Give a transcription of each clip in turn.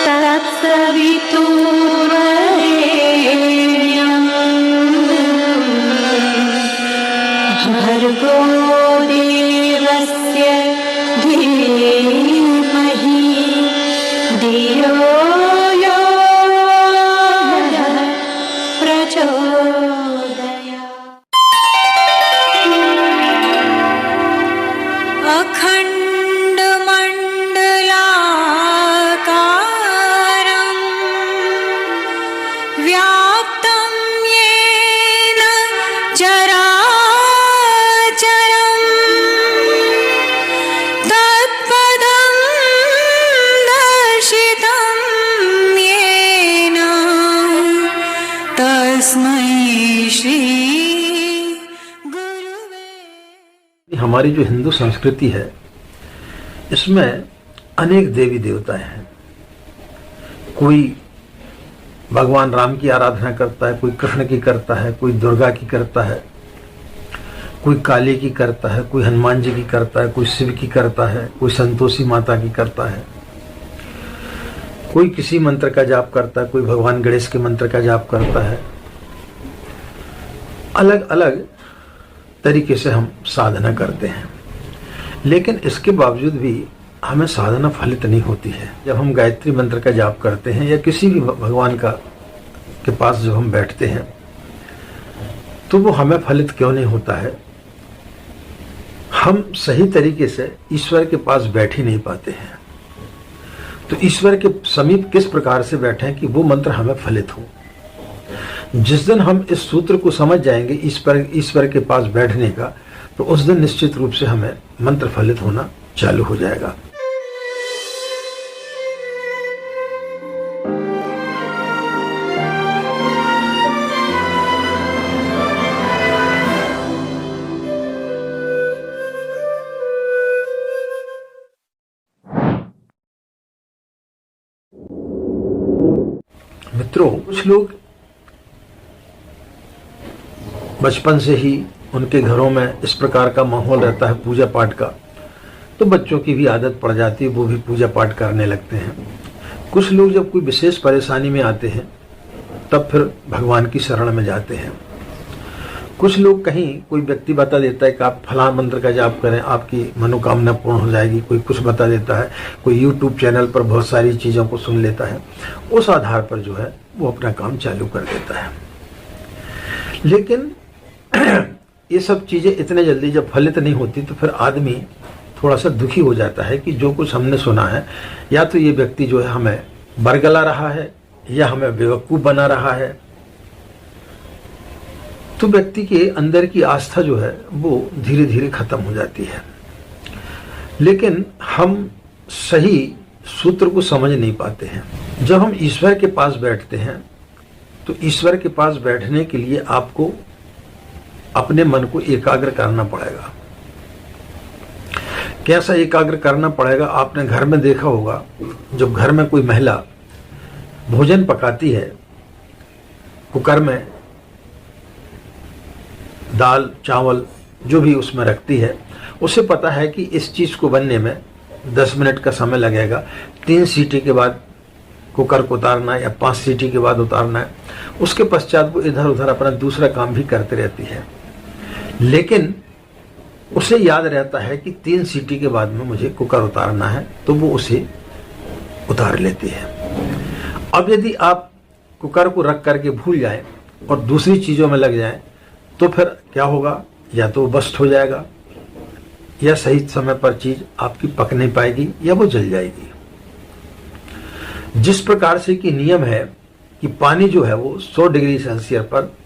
तत्सवितुर्वरेण्यं भर्गो देवस्य धीमहि धियो यो नः प्रचोदयात्। अखण्डमण्डलाकारं व्याप्तं येन चराचरं तत्पदं दर्शितं येन तस्मै श्री गुरुवे। हमारी जो हिंदू संस्कृति है इसमें अनेक देवी देवताएं हैं। कोई भगवान राम की आराधना करता है, कोई कृष्ण की करता है, कोई दुर्गा की करता है, कोई काली की करता है, कोई हनुमान जी की करता है, कोई शिव की करता है, कोई संतोषी माता की करता है, कोई किसी मंत्र का जाप करता है, कोई भगवान गणेश के मंत्र का जाप करता है। अलग अलग तरीके से हम साधना करते हैं, लेकिन इसके बावजूद भी हमें साधना फलित नहीं होती है। जब हम गायत्री मंत्र का जाप करते हैं या किसी भी भगवान के पास जब हम बैठते हैं तो वो हमें फलित क्यों नहीं होता है? हम सही तरीके से ईश्वर के पास बैठ ही नहीं पाते हैं। तो ईश्वर के समीप किस प्रकार से बैठें कि वो मंत्र हमें फलित हो। जिस दिन हम इस सूत्र को समझ जाएंगे ईश्वर के पास बैठने का, तो उस दिन निश्चित रूप से हमें मंत्र फलित होना चालू हो जाएगा। मित्रों, कुछ लोग बचपन से ही उनके घरों में इस प्रकार का माहौल रहता है पूजा पाठ का, तो बच्चों की भी आदत पड़ जाती है, वो भी पूजा पाठ करने लगते हैं। कुछ लोग जब कोई विशेष परेशानी में आते हैं तब फिर भगवान की शरण में जाते हैं। कुछ लोग कहीं कोई व्यक्ति बता देता है कि आप फलां मंत्र का जाप करें, आपकी मनोकामना पूर्ण हो जाएगी। कोई कुछ बता देता है, कोई यूट्यूब चैनल पर बहुत सारी चीज़ों को सुन लेता है, उस आधार पर जो है वो अपना काम चालू कर देता है। लेकिन ये सब चीज़ें इतने जल्दी जब फलित नहीं होती तो फिर आदमी थोड़ा सा दुखी हो जाता है कि जो कुछ हमने सुना है, या तो ये व्यक्ति जो है हमें बरगला रहा है या हमें बेवकूफ़ बना रहा है। तो व्यक्ति के अंदर की आस्था जो है वो धीरे धीरे खत्म हो जाती है। लेकिन हम सही सूत्र को समझ नहीं पाते हैं। जब हम ईश्वर के पास बैठते हैं तो ईश्वर के पास बैठने के लिए आपको अपने मन को एकाग्र करना पड़ेगा। कैसा एकाग्र करना पड़ेगा? आपने घर में देखा होगा, जब घर में कोई महिला भोजन पकाती है, कुकर में दाल चावल जो भी उसमें रखती है, उसे पता है कि इस चीज़ को बनने में 10 मिनट का समय लगेगा। 3 सीटी के बाद कुकर को उतारना है या 5 सीटी के बाद उतारना है। उसके पश्चात वो इधर उधर अपना दूसरा काम भी करती रहती है, लेकिन उसे याद रहता है कि 3 सीटी के बाद में मुझे कुकर उतारना है, तो वो उसे उतार लेती है। अब यदि आप कुकर को रख करके भूल जाएं और दूसरी चीज़ों में लग जाएं तो फिर क्या होगा? या तो बस्ट हो जाएगा, या सही समय पर चीज़ आपकी पक नहीं पाएगी, या वो जल जाएगी। जिस प्रकार से कि नियम है कि पानी जो है वो 100 डिग्री सेल्सियस पर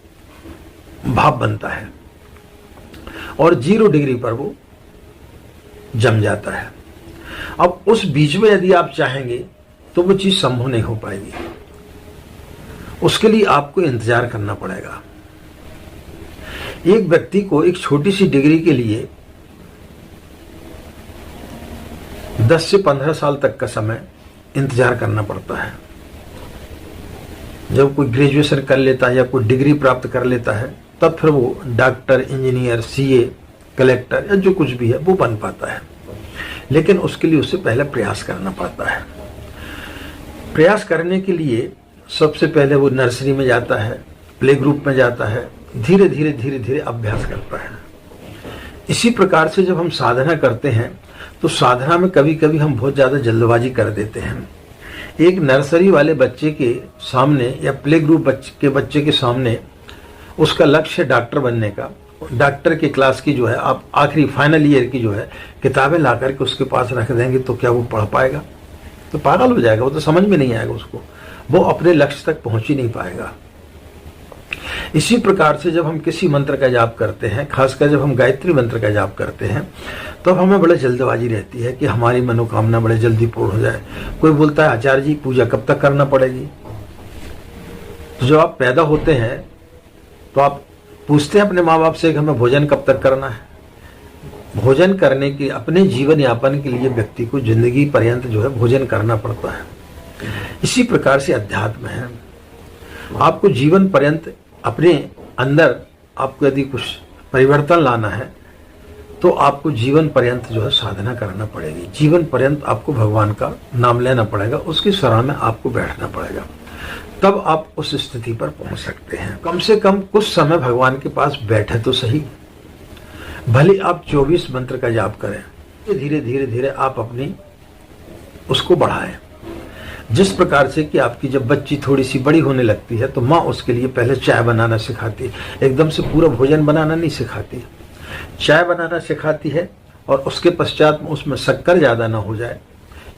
भाप बनता है और 0 डिग्री पर वो जम जाता है। अब उस बीच में यदि आप चाहेंगे तो वो चीज संभव नहीं हो पाएगी। उसके लिए आपको इंतजार करना पड़ेगा। एक व्यक्ति को एक छोटी सी डिग्री के लिए 10 से 15 साल तक का समय इंतजार करना पड़ता है। जब कोई ग्रेजुएशन कर लेता है या कोई डिग्री प्राप्त कर लेता है, तब फिर वो डॉक्टर, इंजीनियर, सीए, कलेक्टर या जो कुछ भी है वो बन पाता है। लेकिन उसके लिए उसे पहले प्रयास करना पड़ता है। प्रयास करने के लिए सबसे पहले वो नर्सरी में जाता है, प्ले ग्रुप में जाता है, धीरे धीरे अभ्यास करता है। इसी प्रकार से जब हम साधना करते हैं तो साधना में कभी कभी हम बहुत ज्यादा जल्दबाजी कर देते हैं। एक नर्सरी वाले बच्चे के सामने या प्ले ग्रुप के बच्चे के सामने उसका लक्ष्य है डॉक्टर बनने का। डॉक्टर की क्लास की जो है आप आखिरी फाइनल ईयर की जो है किताबें ला करके उसके पास रख देंगे तो क्या वो पढ़ पाएगा? तो पागल हो जाएगा, वो तो समझ में नहीं आएगा उसको, वो अपने लक्ष्य तक पहुंच ही नहीं पाएगा। इसी प्रकार से जब हम किसी मंत्र का जाप करते हैं, खासकर जब हम गायत्री मंत्र का जाप करते हैं, तो हमें बड़े जल्दबाजी रहती है कि हमारी मनोकामना बड़े जल्दी पूर्ण हो जाए। कोई बोलता है आचार्य जी पूजा कब तक करना पड़ेगी? तो जब आप पैदा होते हैं तो आप पूछते हैं अपने माँ बाप से कि हमें भोजन कब तक करना है। भोजन करने के अपने जीवन यापन के लिए व्यक्ति को जिंदगी पर्यंत जो है भोजन करना पड़ता है। इसी प्रकार से अध्यात्म है, आपको जीवन पर्यंत अपने अंदर आपको यदि कुछ परिवर्तन लाना है तो आपको जीवन पर्यंत जो है साधना करना पड़ेगी। जीवन पर्यंत आपको भगवान का नाम लेना पड़ेगा, उसकी शरण में आपको बैठना पड़ेगा, तब आप उस स्थिति पर पहुंच सकते हैं। कम से कम कुछ समय भगवान के पास बैठे तो सही। भले आप 24 मंत्र का जाप करें, धीरे धीरे आप अपनी उसको बढ़ाएं। जिस प्रकार से कि आपकी जब बच्ची थोड़ी सी बड़ी होने लगती है तो माँ उसके लिए पहले चाय बनाना सिखाती है, एकदम से पूरा भोजन बनाना नहीं सिखाती। चाय बनाना सिखाती है और उसके पश्चात में उसमें शक्कर ज़्यादा ना हो जाए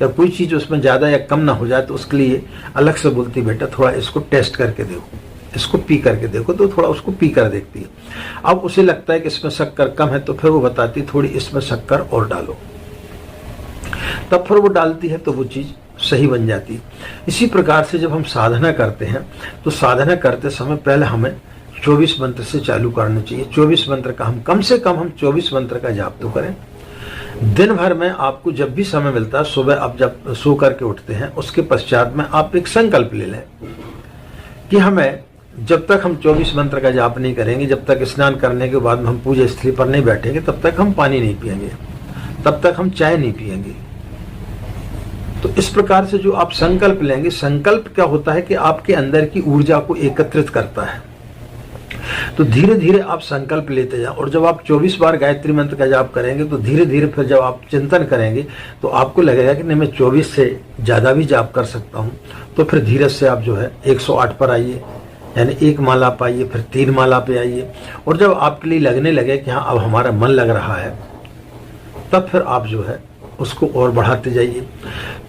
या कोई चीज़ उसमें ज़्यादा या कम ना हो जाए तो उसके लिए अलग से बोलती बेटा थोड़ा इसको टेस्ट करके देखो, इसको पी करके देखो, तो थोड़ा उसको पी कर देखती है। अब उसे लगता है कि इसमें शक्कर कम है तो फिर वो बताती थोड़ी इसमें शक्कर और डालो, तब फिर वो डालती है तो वो चीज़ सही बन जाती है। इसी प्रकार से जब हम साधना करते हैं तो साधना करते समय पहले हमें 24 मंत्र से चालू करना चाहिए। 24 मंत्र का हम कम से कम 24 मंत्र का जाप तो करें। दिन भर में आपको जब भी समय मिलता है, सुबह आप जब सो करके उठते हैं उसके पश्चात में आप एक संकल्प ले लें कि हमें जब तक हम 24 मंत्र का जाप नहीं करेंगे, जब तक स्नान करने के बाद में हम पूजा स्थली पर नहीं बैठेंगे, तब तक हम पानी नहीं पिएंगे, तब तक हम चाय नहीं पिएंगे। तो इस प्रकार से जो आप संकल्प लेंगे, संकल्प क्या होता है कि आपके अंदर की ऊर्जा को एकत्रित करता है। तो धीरे धीरे आप संकल्प लेते जाओ और जब आप 24 बार गायत्री मंत्र का जाप करेंगे तो धीरे धीरे फिर जब आप चिंतन करेंगे तो आपको लगेगा कि नहीं मैं 24 से ज़्यादा भी जाप कर सकता हूँ। तो फिर धीरे से आप जो है 108 पर आइए, यानी 1 माला पे आइए, फिर 3 माला पे आइए, और जब आपके लिए लगने लगे कि हाँ अब हमारा मन लग रहा है तब फिर आप जो है उसको और बढ़ाते जाइए।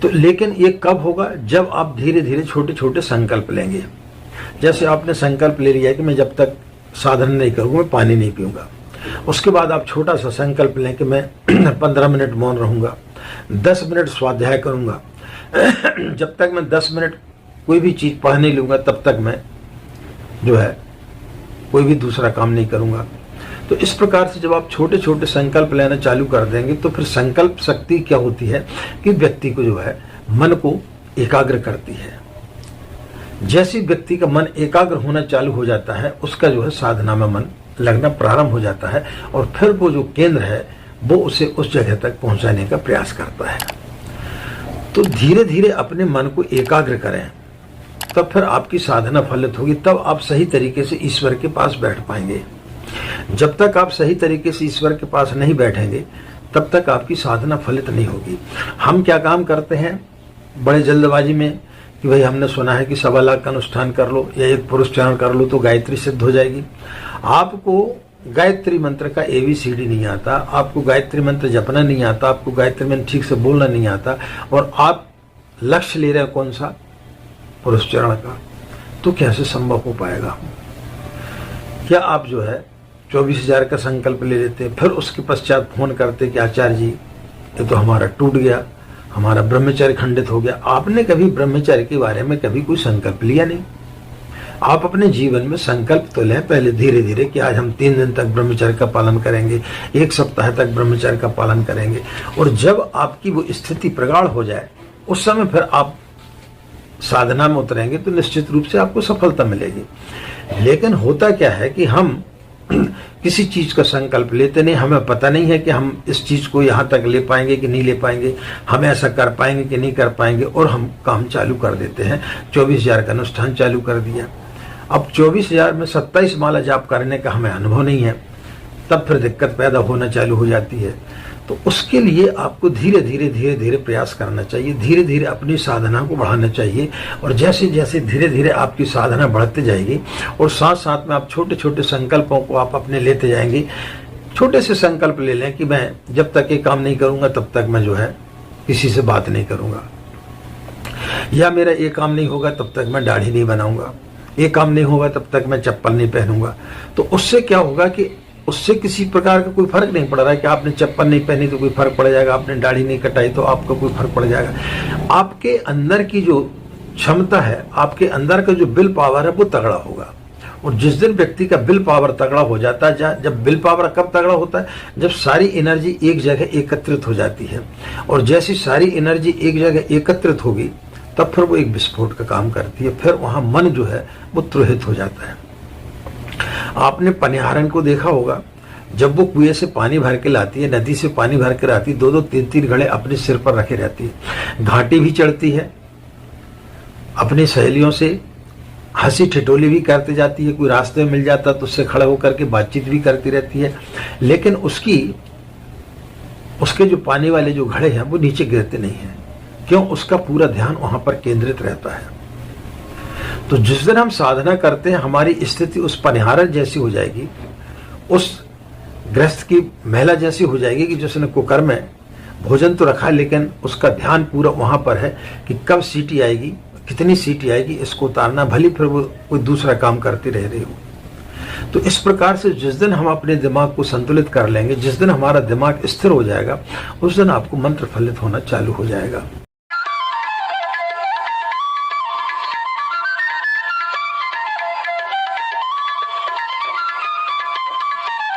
तो लेकिन ये कब होगा? जब आप धीरे धीरे छोटे छोटे संकल्प लेंगे। जैसे आपने संकल्प ले लिया कि मैं जब तक साधन नहीं करूँगा मैं पानी नहीं पीऊँगा, उसके बाद आप छोटा सा संकल्प लें कि मैं 15 मिनट मौन रहूँगा, 10 मिनट स्वाध्याय करूँगा, जब तक मैं 10 मिनट कोई भी चीज़ पढ़ नहीं लूँगा तब तक मैं जो है कोई भी दूसरा काम नहीं करूँगा। तो इस प्रकार से जब आप छोटे छोटे संकल्प लेना चालू कर देंगे तो फिर संकल्प शक्ति क्या होती है कि व्यक्ति को जो है मन को एकाग्र करती है। जैसे व्यक्ति का मन एकाग्र होना चालू हो जाता है उसका जो है साधना में मन लगना प्रारंभ हो जाता है और फिर वो जो केंद्र है वो उसे उस जगह तक पहुंचाने का प्रयास करता है। तो धीरे धीरे अपने मन को एकाग्र करें, तब फिर आपकी साधना फलित होगी, तब आप सही तरीके से ईश्वर के पास बैठ पाएंगे। जब तक आप सही तरीके से ईश्वर के पास नहीं बैठेंगे तब तक आपकी साधना फलित नहीं होगी। हम क्या काम करते हैं बड़े जल्दबाजी में कि भाई हमने सुना है कि 1.25 लाख का अनुष्ठान कर लो या एक पुरुष चरण कर लो तो गायत्री सिद्ध हो जाएगी। आपको गायत्री मंत्र का ABCD नहीं आता, आपको गायत्री मंत्र जपना नहीं आता, आपको गायत्री मंत्र ठीक से बोलना नहीं आता, और आप लक्ष्य ले रहे हैं कौन सा? पुरुष चरण का। तो कैसे संभव हो पाएगा? क्या आप जो है 24,000 का संकल्प ले लेते हैं, फिर उसके पश्चात फोन करते कि आचार्य जी ये तो हमारा टूट गया, हमारा ब्रह्मचर्य खंडित हो गया। आपने कभी ब्रह्मचर्य के बारे में कभी कोई संकल्प लिया नहीं। आप अपने जीवन में संकल्प तो लें पहले धीरे धीरे कि आज हम 3 दिन तक ब्रह्मचर्य का पालन करेंगे, 1 सप्ताह तक ब्रह्मचर्य का पालन करेंगे, और जब आपकी वो स्थिति प्रगाढ़ हो जाए उस समय फिर आप साधना में उतरेंगे तो निश्चित रूप से आपको सफलता मिलेगी। लेकिन होता क्या है कि हम किसी चीज का संकल्प लेते नहीं, हमें पता नहीं है कि हम इस चीज को यहाँ तक ले पाएंगे कि नहीं ले पाएंगे, हम ऐसा कर पाएंगे कि नहीं कर पाएंगे, और हम काम चालू कर देते हैं। 24,000 का अनुष्ठान चालू कर दिया। अब 24,000 में 27 माला जाप करने का हमें अनुभव नहीं है, तब फिर दिक्कत पैदा होना चालू हो जाती है। तो उसके लिए आपको धीरे धीरे प्रयास करना चाहिए, धीरे धीरे अपनी साधना को बढ़ाना चाहिए। और जैसे जैसे धीरे धीरे आपकी साधना बढ़ती जाएगी और साथ साथ में आप छोटे छोटे संकल्पों को आप अपने लेते जाएंगे। छोटे से संकल्प ले लें कि मैं जब तक ये काम नहीं करूंगा तब तक मैं जो है किसी से बात नहीं करूंगा, या मेरा ये काम नहीं होगा तब तक मैं दाढ़ी नहीं बनाऊंगा, ये काम नहीं होगा तब तक मैं चप्पल नहीं पहनूंगा। तो उससे क्या होगा कि उससे किसी प्रकार का कोई फर्क नहीं पड़ रहा है कि आपने चप्पल नहीं पहनी तो कोई फर्क पड़ जाएगा, आपने दाढ़ी नहीं कटाई तो आपको कोई फर्क पड़ जाएगा। आपके अंदर की जो क्षमता है, आपके अंदर का जो विल पावर है वो तगड़ा होगा। और जिस दिन व्यक्ति का विल पावर तगड़ा हो जाता है, जब विल पावर कब तगड़ा होता है, जब सारी एनर्जी एक जगह एकत्रित हो जाती है। और जैसी सारी एनर्जी एक जगह एकत्रित होगी तब फिर वो एक विस्फोट का काम करती है, फिर वहां मन जो है वो त्रोहित हो जाता है। आपने पनिहारन को देखा होगा, जब वो कुएं से पानी भर के लाती है, नदी से पानी भर के लाती है, 2-2 3-3 घड़े अपने सिर पर रखे रहती है, घाटी भी चढ़ती है, अपनी सहेलियों से हंसी ठिठोली भी करते जाती है, कोई रास्ते में मिल जाता तो उससे खड़ा होकर के बातचीत भी करती रहती है। लेकिन उसके जो पानी वाले जो घड़े हैं वो नीचे गिरते नहीं हैं। क्यों? उसका पूरा ध्यान वहां पर केंद्रित रहता है। तो जिस दिन हम साधना करते हैं, हमारी स्थिति उस पनिहारन जैसी हो जाएगी, उस गृहस्थ की महिला जैसी हो जाएगी कि जिसने कुकर में भोजन तो रखा लेकिन उसका ध्यान पूरा वहां पर है कि कब सीटी आएगी, कितनी सीटी आएगी, इसको उतारना, भली फिर वो कोई दूसरा काम करती रह रही हो। तो इस प्रकार से जिस दिन हम अपने दिमाग को संतुलित कर लेंगे, जिस दिन हमारा दिमाग स्थिर हो जाएगा, उस दिन आपको मंत्र फलित होना चालू हो जाएगा।